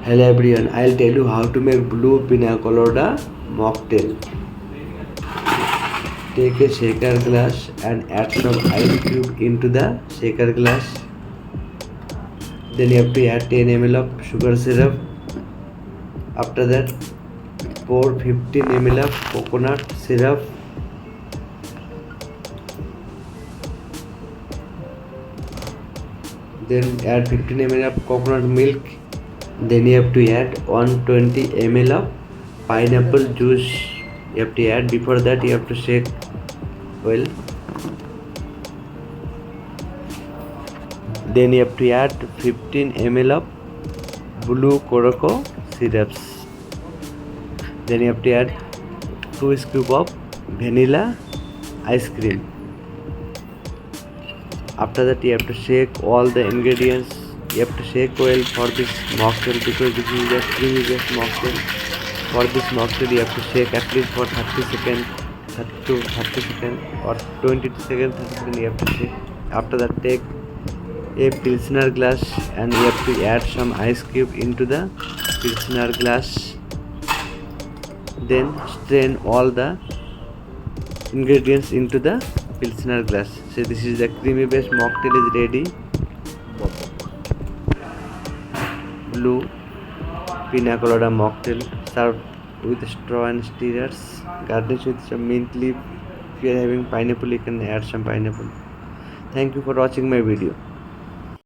Hello everyone, I'll tell you how to make blue Pina Colada mocktail. Take a shaker glass and add some ice cube into the shaker glass. Then you have to add 10 ml of sugar syrup. After that, pour 15 ml of coconut syrup. Then add 15 ml of coconut milk. Then you have to add 120 ml of pineapple juice. You have to add. Before that you have to shake well. Then you have to add 15 ml of blue cocoa syrups. Then you have to add 2 scoops of vanilla ice cream. After that you have to shake all the ingredients. You have to shake well for this mocktail because this is a creamy based mocktail. For this mocktail you have to shake at least for 30 seconds, 30 to 30 seconds or 20 seconds, 30 seconds you have to shake. After that take a pilsner glass and you have to add some ice cube into the pilsner glass. Then strain all the ingredients into the pilsner glass. So this is the creamy based mocktail is ready. Blue Pina Colada mocktail served with straw and stirrers. Garnish with some mint leaf. If you are having pineapple, you can add some pineapple. Thank you for watching my video.